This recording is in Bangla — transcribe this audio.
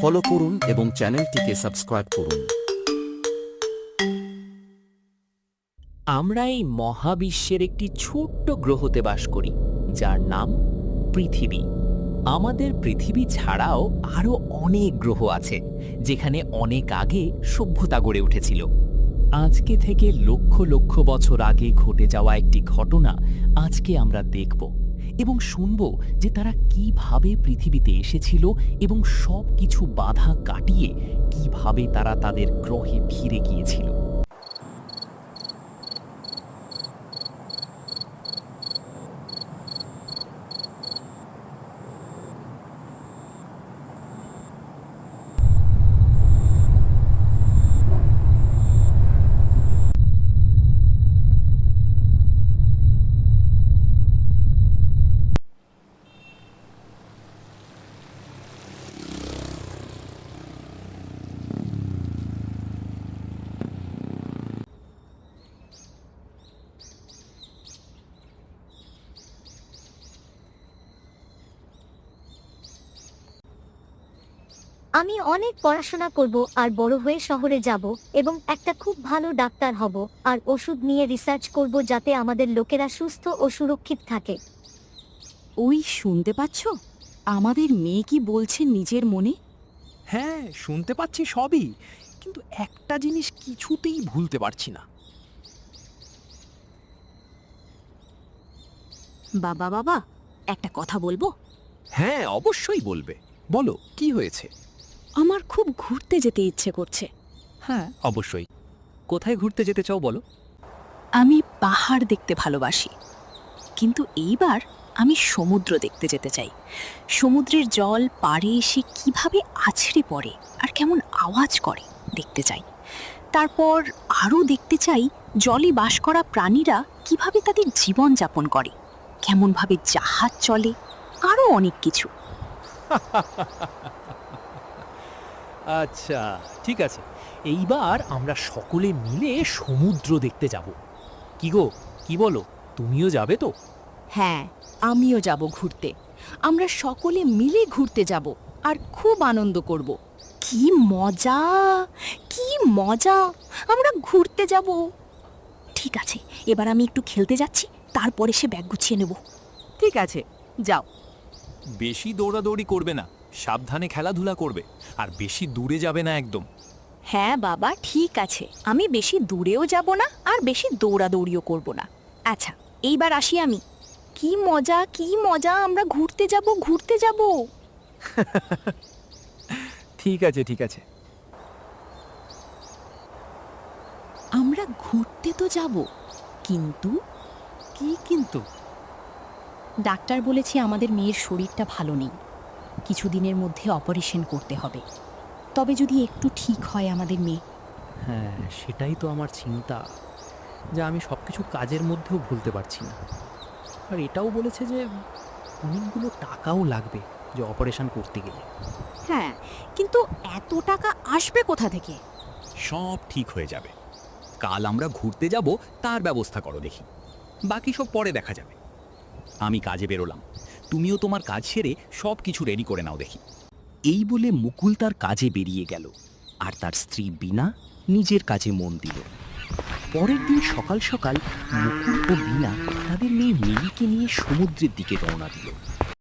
ফলো করুন এবং চ্যানেলটিকে সাবস্ক্রাইব করুন। আমরা এই মহাবিশ্বের একটি ছোট্ট গ্রহতে বাস করি, যার নাম পৃথিবী। আমাদের পৃথিবী ছাড়াও আরও অনেক গ্রহ আছে, যেখানে অনেক আগে সভ্যতা গড়ে উঠেছিল। আজকে থেকে লক্ষ লক্ষ বছর আগে ঘটে যাওয়া একটি ঘটনা আজকে আমরা দেখব এবং শুনব যে তারা কিভাবে পৃথিবীতে এসেছিল এবং সব কিছু বাধা কাটিয়ে কিভাবে তারা তাদের গ্রহে ফিরে গিয়েছিল। আমি অনেক পড়াশোনা করব আর বড় হয়ে শহরে যাব এবং একটা খুব ভালো ডাক্তার হব আর ওষুধ নিয়ে রিসার্চ করব যাতে আমাদের লোকেরা সুস্থ ও সুরক্ষিত থাকে। ওই শুনতে পাচ্ছ আমাদের মেয়ে কি বলছে নিজের মনে? হ্যাঁ, শুনতে পাচ্ছি সবই, কিন্তু একটা জিনিস কিছুতেই ভুলতে পারছি না। বাবা বাবা, একটা কথা বলবো? হ্যাঁ, অবশ্যই বলবে। বলো, কি হয়েছে? আমার খুব ঘুরতে যেতে ইচ্ছে করছে। হ্যাঁ, অবশ্যই। কোথায় ঘুরতে যেতে চাও বলো? আমি পাহাড় দেখতে ভালোবাসি, কিন্তু এইবার আমি সমুদ্র দেখতে যেতে চাই। সমুদ্রের জল পাড়ে এসে কিভাবে আছড়ে পড়ে আর কেমন আওয়াজ করে দেখতে চাই। তারপর আরও দেখতে চাই জলে বাস করা প্রাণীরা কিভাবে তাদের জীবন যাপন করে, কেমনভাবে জাহাজ চলে, আরও অনেক কিছু। আচ্ছা, ঠিক আছে। এইবার আমরা সকলে মিলে সমুদ্র দেখতে যাব। কি গো, কি বলো, তুমিও যাবে তো? হ্যাঁ, আমিও যাব ঘুরতে। আমরা সকলে মিলে ঘুরতে যাব আর খুব আনন্দ করব। কি মজা, কি মজা! আমরা ঘুরতে যাব। ঠিক আছে, এবার আমি একটু খেলতে যাচ্ছি, তারপরে সে ব্যাগ গুছিয়ে নেব। ঠিক আছে, যাও। বেশি দৌড়াদৌড়ি করবে না, সাবধানে খেলাধুলা করবে, আর বেশি দূরে যাবে না একদম। হ্যাঁ বাবা, ঠিক আছে। আমি বেশি দূরেও যাব না আর বেশি দৌড়াদৌড়িও করব না। আচ্ছা, এইবার আসি আমি। কি মজা, কি মজা! আমরা ঘুরতে যাব, ঘুরতে যাব। ঠিক আছে, ঠিক আছে। আমরা ঘুরতে তো যাব, কিন্তু কি কিন্তু? ডাক্তার বলেছে আমাদের মেয়ের শরীরটা ভালো নেই, কিছুদিনের মধ্যে অপারেশন করতে হবে। তবে যদি একটু ঠিক হয় আমাদের মেয়ে। হ্যাঁ, সেটাই তো আমার চিন্তা, যে আমি সব কিছু কাজের মধ্যেও ভুলতে পারছি না। আর এটাও বলেছে যে অনেকগুলো টাকাও লাগবে যে অপারেশন করতে গেলে। হ্যাঁ, কিন্তু এত টাকা আসবে কোথা থেকে? সব ঠিক হয়ে যাবে। কাল আমরা ঘুরতে যাব, তার ব্যবস্থা করো দেখি, বাকি সব পরে দেখা যাবে। আমি কাজে বেরোলাম, তুমিও তোমার কাজ সেরে সব কিছু রেডি করে নাও দেখি। এই বলে মুকুল তার কাজে বেরিয়ে গেল, আর তার স্ত্রী বীণা নিজের কাজে মন দিল। পরের দিন সকাল সকাল মুকুল ও বীণা তাদের মেয়ে মিলিকে নিয়ে সমুদ্রের দিকে রওনা দিল।